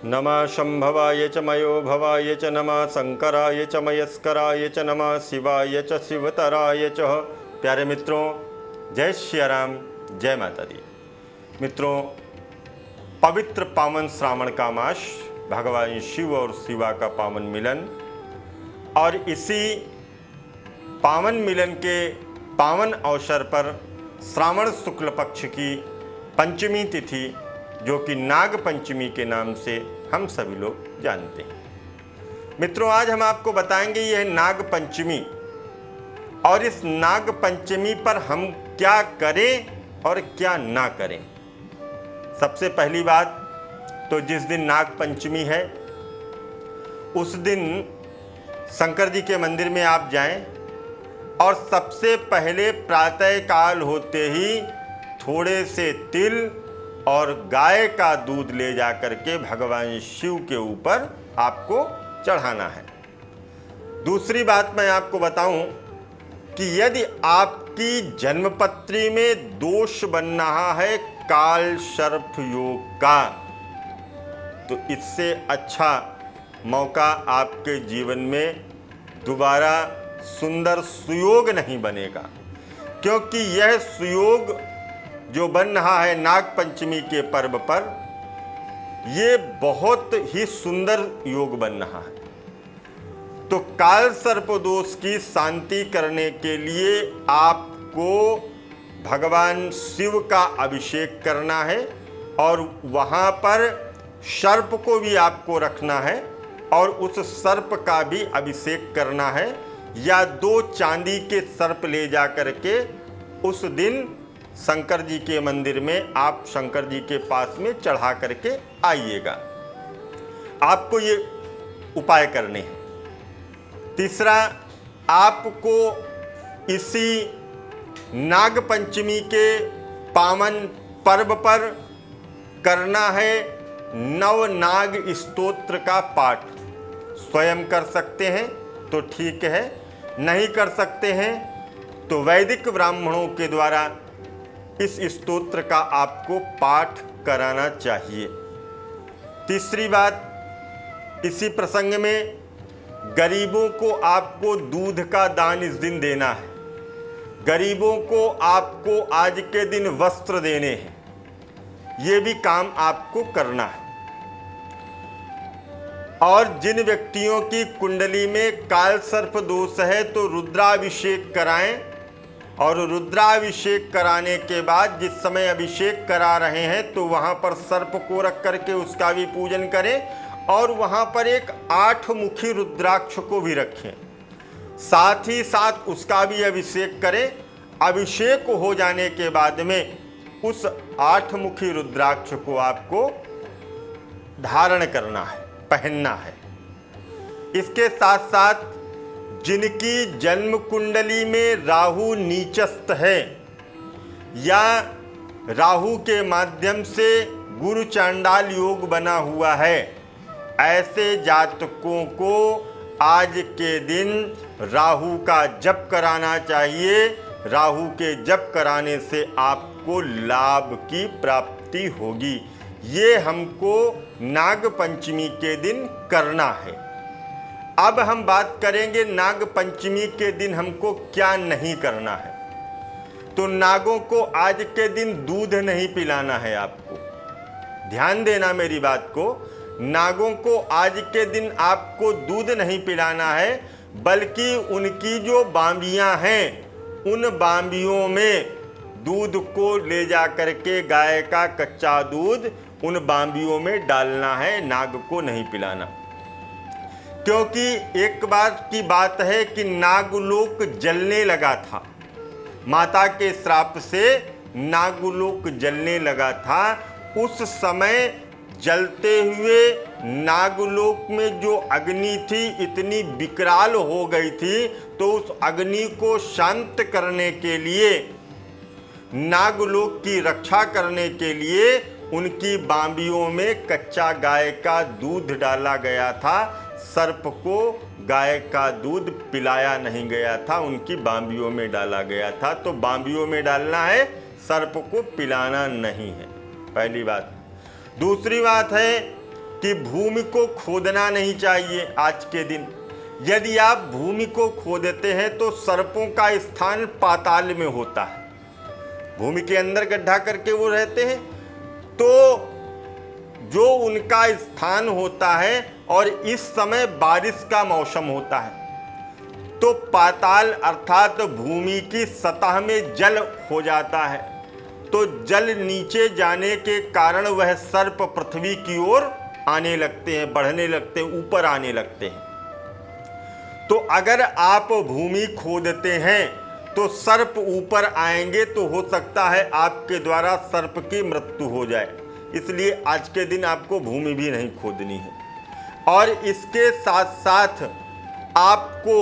नमः शंभवाय च मयो भवाय च नमः शंकराय च मयस्कराय च नमः शिवाय च शिवतराय च। प्यारे मित्रों, जय श्री राम, जय माता दी। मित्रों, पवित्र पावन श्रावण का मास, भगवान शिव और शिवा का पावन मिलन, और इसी पावन मिलन के पावन अवसर पर श्रावण शुक्ल पक्ष की पंचमी तिथि, जो कि नाग पंचमी के नाम से हम सभी लोग जानते हैं। मित्रों, आज हम आपको बताएंगे यह नाग पंचमी, और इस नाग पंचमी पर हम क्या करें और क्या ना करें। सबसे पहली बात तो, जिस दिन नाग पंचमी है उस दिन शंकर जी के मंदिर में आप जाएं और सबसे पहले प्रातः काल होते ही थोड़े से तिल और गाय का दूध ले जा करके भगवान शिव के ऊपर आपको चढ़ाना है। दूसरी बात मैं आपको बताऊं कि यदि आपकी जन्मपत्री में दोष बन रहा है काल सर्प योग का, तो इससे अच्छा मौका आपके जीवन में दोबारा सुंदर सुयोग नहीं बनेगा, क्योंकि यह सुयोग जो बन रहा है नाग पंचमी के पर्व पर, ये बहुत ही सुंदर योग बन रहा है। तो काल सर्प दोष की शांति करने के लिए आपको भगवान शिव का अभिषेक करना है, और वहाँ पर सर्प को भी आपको रखना है और उस सर्प का भी अभिषेक करना है, या 2 चांदी के सर्प ले जा करके उस दिन शंकर जी के मंदिर में आप शंकर जी के पास में चढ़ा करके आइएगा। आपको ये उपाय करने हैं। तीसरा, आपको इसी नाग पंचमी के पावन पर्व पर करना है नवनाग स्तोत्र का पाठ। स्वयं कर सकते हैं तो ठीक है, नहीं कर सकते हैं तो वैदिक ब्राह्मणों के द्वारा इस स्तोत्र का आपको पाठ कराना चाहिए। तीसरी बात, इसी प्रसंग में गरीबों को आपको दूध का दान इस दिन देना है। गरीबों को आपको आज के दिन वस्त्र देने हैं, ये भी काम आपको करना है। और जिन व्यक्तियों की कुंडली में काल सर्प दोष है तो रुद्राभिषेक कराएं, और रुद्राभिषेक कराने के बाद जिस समय अभिषेक करा रहे हैं तो वहाँ पर सर्प को रख करके उसका भी पूजन करें, और वहाँ पर एक 8 मुखी रुद्राक्ष को भी रखें, साथ ही साथ उसका भी अभिषेक करें। अभिषेक हो जाने के बाद में उस 8 मुखी रुद्राक्ष को आपको धारण करना है, पहनना है। इसके साथ साथ जिनकी जन्म कुंडली में राहु नीचस्थ है, या राहु के माध्यम से गुरु चांडाल योग बना हुआ है, ऐसे जातकों को आज के दिन राहु का जप कराना चाहिए। राहु के जप कराने से आपको लाभ की प्राप्ति होगी। ये हमको नाग पंचमी के दिन करना है। अब हम बात करेंगे नाग पंचमी के दिन हमको क्या नहीं करना है। तो नागों को आज के दिन दूध नहीं पिलाना है। आपको ध्यान देना मेरी बात को। नागों को आज के दिन आपको दूध नहीं पिलाना है, बल्कि उनकी जो बांबियां हैं उन बांबियों में दूध को ले जा करके, गाय का कच्चा दूध उन बांबियों में डालना है, नाग को नहीं पिलाना। क्योंकि एक बार की बात है कि नागलोक जलने लगा था, माता के श्राप से नागलोक जलने लगा था। उस समय जलते हुए नागलोक में जो अग्नि थी इतनी विकराल हो गई थी, तो उस अग्नि को शांत करने के लिए, नागलोक की रक्षा करने के लिए उनकी बांबियों में कच्चा गाय का दूध डाला गया था। सर्प को गाय का दूध पिलाया नहीं गया था, उनकी बांबियों में डाला गया था। तो बांबियों में डालना है, सर्प को पिलाना नहीं है, पहली बात। दूसरी बात है कि भूमि को खोदना नहीं चाहिए आज के दिन। यदि आप भूमि को खोदते हैं तो सर्पों का स्थान पाताल में होता है, भूमि के अंदर गड्ढा करके वो रहते हैं, तो जो उनका स्थान होता है, और इस समय बारिश का मौसम होता है, तो पाताल अर्थात भूमि की सतह में जल हो जाता है, तो जल नीचे जाने के कारण वह सर्प पृथ्वी की ओर आने लगते हैं, बढ़ने लगते हैं, ऊपर आने लगते हैं। तो अगर आप भूमि खोदते हैं तो सर्प ऊपर आएंगे, तो हो सकता है आपके द्वारा सर्प की मृत्यु हो जाए। इसलिए आज के दिन आपको भूमि भी नहीं खोदनी है। और इसके साथ साथ आपको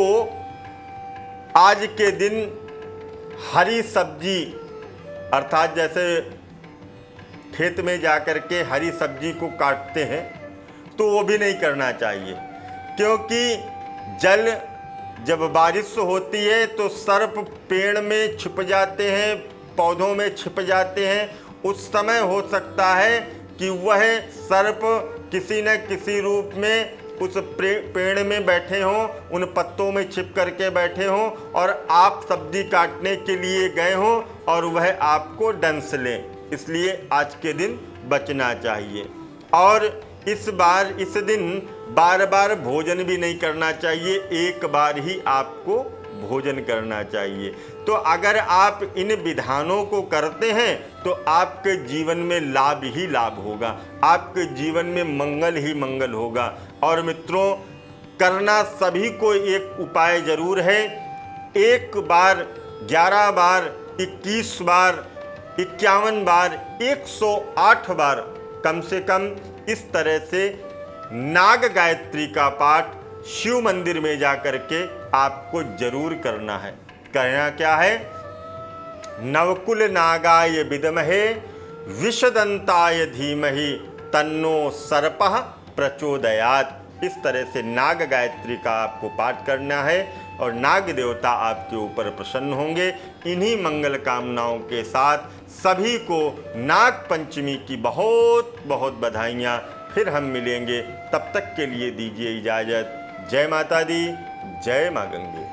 आज के दिन हरी सब्जी, अर्थात जैसे खेत में जाकर के हरी सब्जी को काटते हैं, तो वो भी नहीं करना चाहिए, क्योंकि जल जब बारिश होती है तो सर्प पेड़ में छिप जाते हैं, पौधों में छिप जाते हैं। उस समय हो सकता है कि वह सर्प किसी न किसी रूप में उस पेड़ में बैठे हों, उन पत्तों में छिप करके बैठे हों, और आप सब्जी काटने के लिए गए हों और वह आपको डंस लें। इसलिए आज के दिन बचना चाहिए। और इस दिन बार बार भोजन भी नहीं करना चाहिए, एक बार ही आपको भोजन करना चाहिए। तो अगर आप इन विधानों को करते हैं तो आपके जीवन में लाभ ही लाभ होगा, आपके जीवन में मंगल ही मंगल होगा। और मित्रों, करना सभी को एक उपाय जरूर है। 1 बार, 11 बार, 21 बार, 51 बार, 108 बार कम से कम इस तरह से नाग गायत्री का पाठ शिव मंदिर में जाकर के आपको जरूर करना है। कहना क्या है? नवकुल नागाय विद्महे विषदंताय धीमहि तन्नो सर्पः प्रचोदयात्। इस तरह से नाग गायत्री का आपको पाठ करना है और नाग देवता आपके ऊपर प्रसन्न होंगे। इन्हीं मंगल कामनाओं के साथ सभी को नाग पंचमी की बहुत बहुत बधाइयाँ। फिर हम मिलेंगे, तब तक के लिए दीजिए इजाज़त। जय माता दी, जय माँ गंगे।